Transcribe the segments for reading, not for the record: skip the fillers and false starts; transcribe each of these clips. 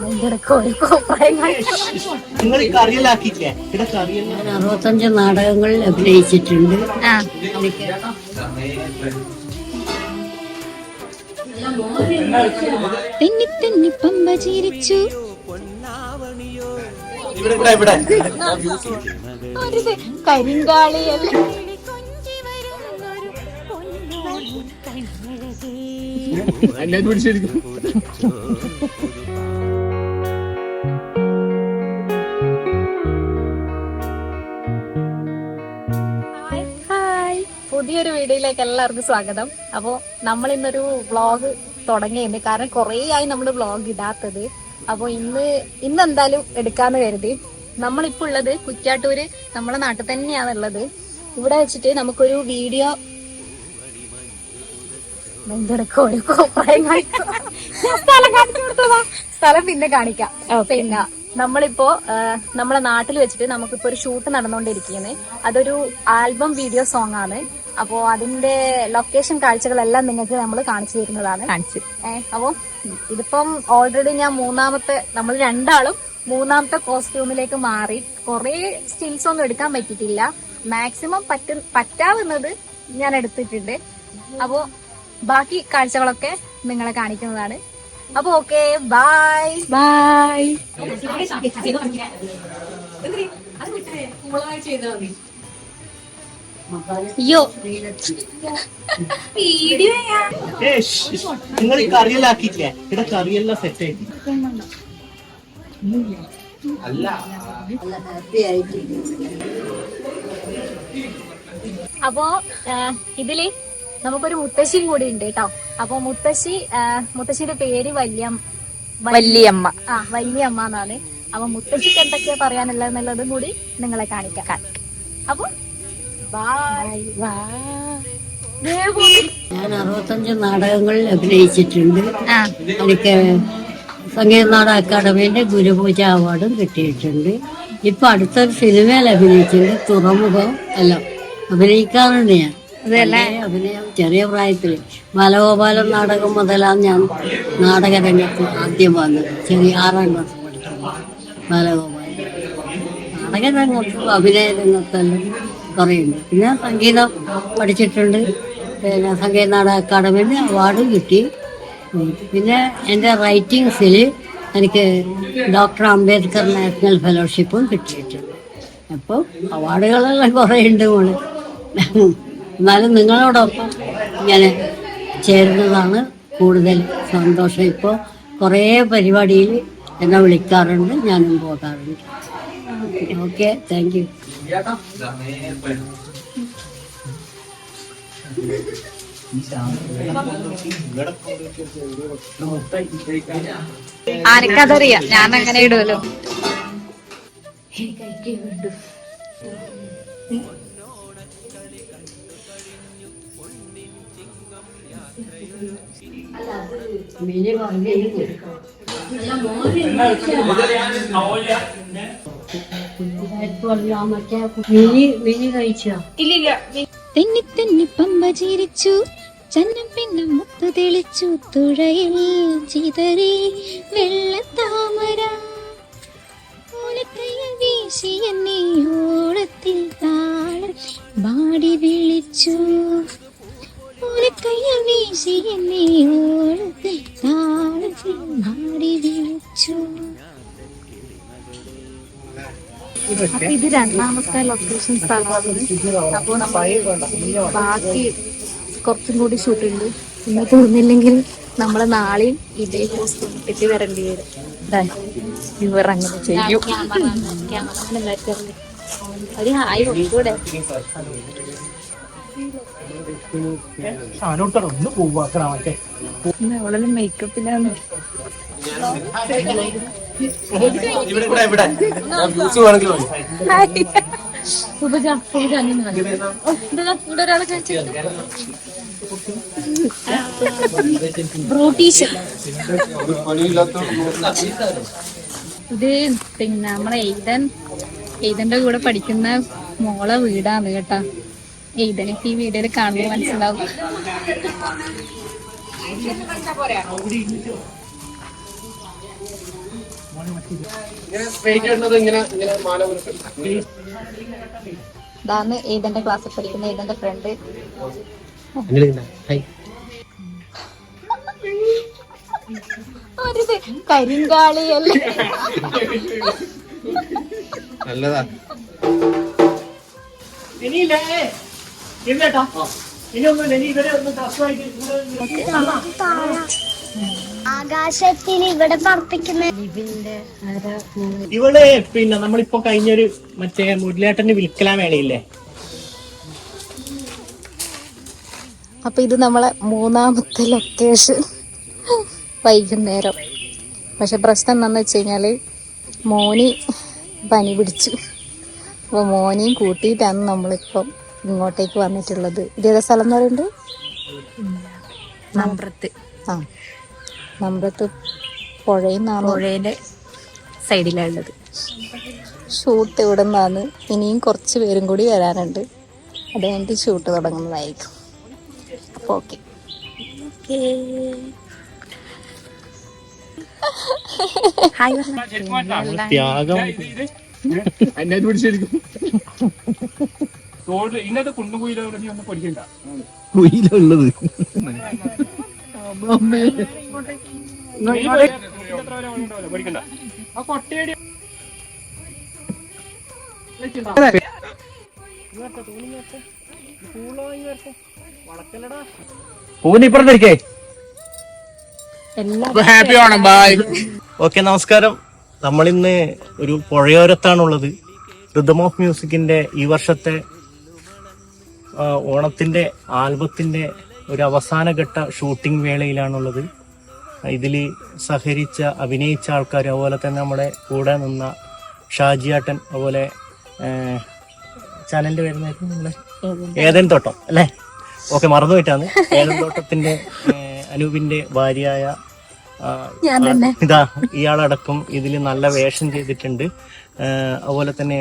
നിങ്ങൾ 65 നാടകങ്ങളിൽ അഭിനയിച്ചിട്ടുണ്ട്. തെന്നി പമ്പ ചിരിച്ചു കരിങ്കാളിയല്ല പുതിയൊരു വീഡിയോയിലേക്ക് എല്ലാവർക്കും സ്വാഗതം. അപ്പോൾ നമ്മൾ ഇന്നൊരു വ്ളോഗ് തുടങ്ങിയിട്ടുണ്ട്. കാരണം കുറേ ആയി നമ്മൾ വ്ളോഗ് ഇടാത്തത്. അപ്പോൾ ഇന്ന് എന്തായാലും എടുക്കാന്ന് കരുതി. നമ്മളിപ്പോൾ ഉള്ളത് കുറ്റ്യാട്ടൂര് നമ്മളെ നാട്ടിൽ തന്നെയാണുള്ളത്. ഇവിടെ വെച്ചിട്ട് നമുക്കൊരു വീഡിയോ സ്ഥലം പിന്നെ കാണിക്കാം. പിന്നെ നമ്മളിപ്പോ നമ്മളെ നാട്ടിൽ വെച്ചിട്ട് നമുക്കിപ്പോ ഒരു ഷൂട്ട് നടന്നുകൊണ്ടിരിക്കുന്നത്. അതൊരു ആൽബം വീഡിയോ സോങ് ആണ്. അപ്പോ അതിന്റെ ലൊക്കേഷൻ കാഴ്ചകളെല്ലാം നിങ്ങൾക്ക് നമ്മൾ കാണിച്ചു തരുന്നതാണ്. അപ്പോ ഇതിപ്പം ഓൾറെഡി ഞാൻ നമ്മൾ രണ്ടാളും മൂന്നാമത്തെ കോസ്റ്റ്യൂമിലേക്ക് മാറി. കുറെ സ്റ്റിൽസ് ഒന്നും എടുക്കാൻ പറ്റിയിട്ടില്ല. മാക്സിമം പറ്റാവുന്നത് ഞാൻ എടുത്തിട്ടുണ്ട്. അപ്പോ ബാക്കി കാഴ്ചകളൊക്കെ നിങ്ങളെ കാണിക്കുന്നതാണ്. അപ്പൊ ഓക്കെ, ബൈ ബൈ. അയ്യോ നിങ്ങൾ കറിയല്ലാക്കിയില്ലേ? ഇവിടെ കറിയെല്ലാം സെറ്റ് ആയിട്ട് അപ്പോ ഇതില് നമുക്കൊരു മുത്തശ്ശിയും കൂടി ഉണ്ട് കേട്ടോ. അപ്പൊ മുത്തശ്ശിയുടെ പേര് വല്യമ്മ എന്നാണ്. അപ്പൊ മുത്തശ്ശിക്ക് എന്തൊക്കെയാ പറയാനുള്ളതെന്നുള്ളതും കൂടി നിങ്ങളെ കാണിക്കാം. അപ്പൊ ഞാൻ 65 നാടകങ്ങളിൽ അഭിനയിച്ചിട്ടുണ്ട്. എനിക്ക് സംഗീത നാടക അക്കാദമിന്റെ ഗുരുപൂജ അവാർഡും കിട്ടിയിട്ടുണ്ട്. ഇപ്പൊ അടുത്തൊരു സിനിമയിൽ അഭിനയിച്ചിട്ടുണ്ട്. തുറമുഖം എല്ലാം അഭിനയിക്കാറുണ്ട് ഞാൻ. അഭിനയം ചെറിയ പ്രായത്തിൽ ബാലഗോപാലൻ നാടകം മുതലാണ് ഞാൻ നാടകരംഗത്ത് ആദ്യം വന്നത്. ചെറിയ 6ാം ക്ലാസ് പഠിക്കുന്നത് ബാലഗോപാലൻ. നാടകരംഗത്തും അഭിനയ രംഗത്തെല്ലാം കുറേയുണ്ട്. പിന്നെ സംഗീതം പഠിച്ചിട്ടുണ്ട്. പിന്നെ സംഗീത നാടക അക്കാദമിയിൽ അവാർഡ് കിട്ടി. പിന്നെ എൻ്റെ റൈറ്റിങ്സിൽ എനിക്ക് ഡോക്ടർ അംബേദ്കർ നാഷണൽ ഫെലോഷിപ്പും കിട്ടിയിട്ടുണ്ട്. അപ്പോൾ അവാർഡുകളെല്ലാം കുറേയുണ്ട് മോള്. എന്നാലും നിങ്ങളോടൊപ്പം ഇങ്ങനെ ചേരുന്നതാണ് കൂടുതൽ സന്തോഷം. ഇപ്പോൾ കുറേ പരിപാടിയിൽ എന്നെ വിളിക്കാറുണ്ട്, ഞാനും പോകാറുണ്ട്. Okay, thank you. ആനക്കതറിയാം, ഞാൻ അങ്ങനെ ഇടുമല്ലോ. തെന്നി തെന്നി പമ്പ ചിരിച്ചു ചന്നം പിന്നെ മുത്തു തെളിച്ചു തുഴയിൽ ചിതറി വെള്ളത്താമര ഓലക്കൈ വീശി എന്നെ ഓളത്തിൽ താളം പാടി വിളിച്ചു. ഓലക്കൈ വീശി എന്നെ ഓളത്തിൽ താളത്തിൽ പാടി വിളിച്ചു. ഇത് രണ്ടാമത്തെ ലൊക്കേഷൻ സ്ഥലമാണ്. അപ്പൊ ബാക്കി കുറച്ചും കൂടി ഷൂട്ടുണ്ട്. ഇന്ന് തീർന്നില്ലെങ്കിൽ നമ്മള് നാളെയും ഇതേ കോസ്റ്റ്യൂം ഇട്ട് വരേണ്ടി വരും. ഇവർ അങ്ങനെ ചെയ്യും. ഒരു ഹായ് കൂടെ അവളെ മേക്കപ്പിലാണ്. ഇത് പിന്നെ നമ്മളെ എയ്തന്റെ കൂടെ പഠിക്കുന്ന മോളെ വീടാണ് കേട്ടാ. എയ്തനിക്ക് ഈ വീഡിയോയിൽ കാണുമ്പോൾ മനസ്സിലാവും. ഇതാണ് ഏതെന്റെ ക്ലാസ്സിൽ പഠിക്കുന്ന ഏതെന്റെ ഫ്രണ്ട്. ഒരു കരിങ്കാളിയല്ലേ നല്ലതാ. ആകാശത്തിൽ ഇവിടെ പറപ്പിക്കുന്ന ഇവള് പിന്നെ നമ്മളിപ്പോ കഴിഞ്ഞൊരു മറ്റേ മുരളിയേട്ടന്റെ വിൽക്കലാ വേളയില്ലേ, അപ്പൊ ഇത് നമ്മളെ മൂന്നാമത്തെ ലൊക്കേഷൻ വൈകുന്നേരം. പക്ഷെ പ്രശ്നം എന്താന്ന് വെച്ച് കഴിഞ്ഞാല് മോനി പനി പിടിച്ചു. അപ്പോൾ മോനെയും കൂട്ടിയിട്ടാണ് നമ്മളിപ്പം ഇങ്ങോട്ടേക്ക് വന്നിട്ടുള്ളത്. ഇതേതാ സ്ഥലം എന്ന് പറയുന്നത്? നമ്പ്രത്ത്. ആ, നമ്പ്രത്ത് പുഴയുടെ സൈഡിലുള്ളത്. ഷൂട്ട് ഇവിടെ നിന്നാണ്. ഇനിയും കുറച്ച് പേരും കൂടി വരാനുണ്ട്. അത് കഴിഞ്ഞിട്ട് ഷൂട്ട് തുടങ്ങുന്നതായിരിക്കും. അപ്പോൾ ഓക്കെ. ത്യാഗം. ഇന്നത്തെ കുണ്ടുകുയിലുള്ളത് പൊടിക്കണ്ട കുയിലുള്ളത് പൊടിക്കണ്ട. ആ കൊട്ടയടി പൂനിപ്പുറത്തിരിക്കേ. ഹാപ്പി ആവണം. ബൈ. ഓക്കെ, നമസ്കാരം. നമ്മളിന്ന് ഒരു പുഴയോരത്താണുള്ളത്. റിതം ഓഫ് മ്യൂസിക്കിന്റെ ഈ വർഷത്തെ ഓണത്തിന്റെ ആൽബത്തിന്റെ ഒരു അവസാനഘട്ട ഷൂട്ടിംഗ് വേളയിലാണുള്ളത്. ഇതിൽ സഹകരിച്ച അഭിനയിച്ച ആൾക്കാർ, അതുപോലെ തന്നെ നമ്മുടെ കൂടെ നിന്ന ഷാജിയാട്ടൻ, അതുപോലെ ചാനലിന്റെ പേരുന്നായിരുന്നു നമ്മളെ ഏതൻ തോട്ടം അല്ലേ? ഓക്കെ, മറന്നുപോയിട്ടാണ്. ഏതൻ തോട്ടത്തിന്റെ അനൂപിന്റെ ഭാര്യയായ ഇതാ ഇയാളടക്കം ഇതിൽ നല്ല വേഷം ചെയ്തിട്ടുണ്ട്. അതുപോലെ തന്നെ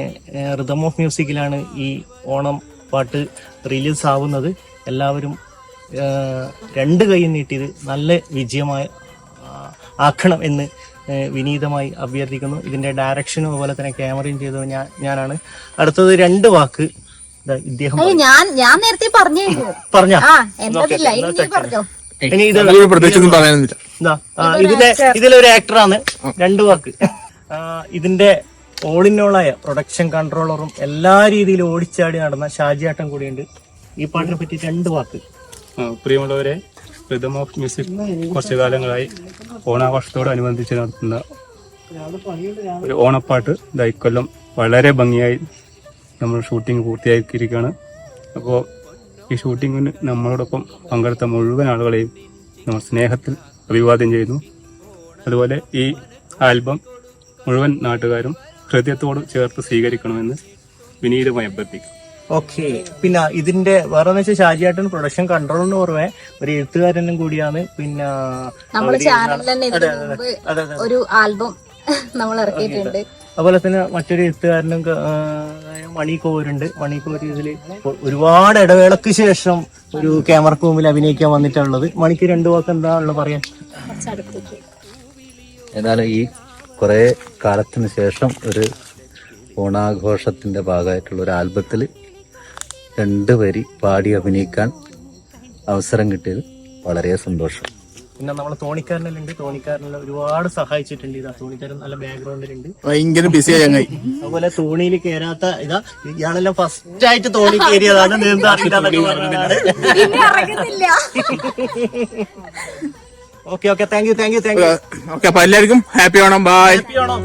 റിതം ഓഫ് മ്യൂസിക്കിലാണ് ഈ ഓണം പാട്ട് റിലീസ് ആവുന്നത്. എല്ലാവരും രണ്ട് കൈ നീട്ടിയത് നല്ല വിജയമായി ആക്കണം എന്ന് വിനീതമായി അഭ്യർത്ഥിക്കുന്നു. ഇതിന്റെ ഡയറക്ഷനും അതുപോലെ തന്നെ ക്യാമറയും ചെയ്തത് ഞാനാണ്. അടുത്തത് രണ്ട് വാക്ക് ഇദ്ദേഹം ഞാൻ നേരത്തെ പറഞ്ഞു. ഇനി പ്രത്യേകിച്ചൊന്നും പറയാനൊന്നുമില്ല. ഇതിലൊരു ആക്ടറാണ്. രണ്ട് വാക്ക്. ഇതിന്റെ ഓൾ ഇൻ ഓളായ പ്രൊഡക്ഷൻ കൺട്രോളറും എല്ലാ രീതിയിലും ഓടിച്ചാടി നടന്ന ഷാജിയാട്ടം കൂടിയുണ്ട്. ഈ പാട്ടിനെ പറ്റി രണ്ട് വാക്ക്. പ്രിയമുള്ളവരെ, റിതം ഓഫ് മ്യൂസിക് കുറച്ചു കാലങ്ങളായി ഓണാഘോഷത്തോടനുബന്ധിച്ച് നടത്തുന്ന ഒരു ഓണപ്പാട്ട് ഇക്കൊല്ലം വളരെ ഭംഗിയായി നമ്മൾ ഷൂട്ടിംഗ് പൂർത്തിയാക്കിയിരിക്കുകയാണ്. അപ്പോൾ ഈ ഷൂട്ടിങ്ങിന് നമ്മളോടൊപ്പം പങ്കെടുത്ത മുഴുവൻ ആളുകളെയും നമ്മൾ സ്നേഹത്തിൽ അഭിവാദ്യം ചെയ്യുന്നു. അതുപോലെ ഈ ആൽബം മുഴുവൻ നാട്ടുകാരും ഹൃദയത്തോട് ചേർത്ത് സ്വീകരിക്കണമെന്ന് വിനീതമായി അഭ്യർത്ഥിക്കും. ഓക്കെ, പിന്നെ ഇതിന്റെ വേറെ വെച്ചാൽ ഷാജിയാട്ടൻ പ്രൊഡക്ഷൻ കൺട്രോളിന് പുറമെ ഒരു എഴുത്തുകാരനും കൂടിയാണ്. പിന്നെ നമ്മുടെ ചാനലിൽ തന്നെ ഒരു ആൽബം നമ്മൾ ഇറക്കിയിട്ടുണ്ട്. അതുപോലെ തന്നെ മറ്റൊരു എഴുത്തുകാരനും മണിക്കോരുണ്ട്. മണിക്കോര് ഇതിൽ ഒരുപാട് ഇടവേളക്ക് ശേഷം ഒരു ക്യാമറക്ക് മുമ്പിൽ അഭിനയിക്കാൻ വന്നിട്ടുള്ളത്. മണിക്ക് രണ്ടു വാക്ക് എന്താ ഉള്ളത് പറയാൻ? ഏതായാലും ഈ കുറെ കാലത്തിന് ശേഷം ഒരു ഓണാഘോഷത്തിന്റെ ഭാഗമായിട്ടുള്ള ഒരു ആൽബത്തിൽ 2 വരി പാടി അഭിനയിക്കാൻ അവസരം കിട്ടിയത് വളരെ സന്തോഷം. പിന്നെ നമ്മളെ തോണിക്കാരനുണ്ട്. തോണിക്കാരനെല്ലാം ഒരുപാട് സഹായിച്ചിട്ടുണ്ട്. ഇതാ തോണിക്കാരൻ നല്ല ബാക്ക്ഗ്രൗണ്ടിലുണ്ട്. ഭയങ്കര ബിസിയായി ചങ്ങായി. അതുപോലെ തോണിയിൽ കയറാത്ത ഇതാ ഇയാളെല്ലാം ഫസ്റ്റ് ആയിട്ട് തോണി കയറിയതാണ്. നീന്താ അറിയില്ലാന്നൊക്കെ പറഞ്ഞതാണ്. Okay, thank you. ഓക്കെ, അപ്പൊ എല്ലാവർക്കും ഹാപ്പി ആവണം. ബൈ. ഹാപ്പി ആണോ?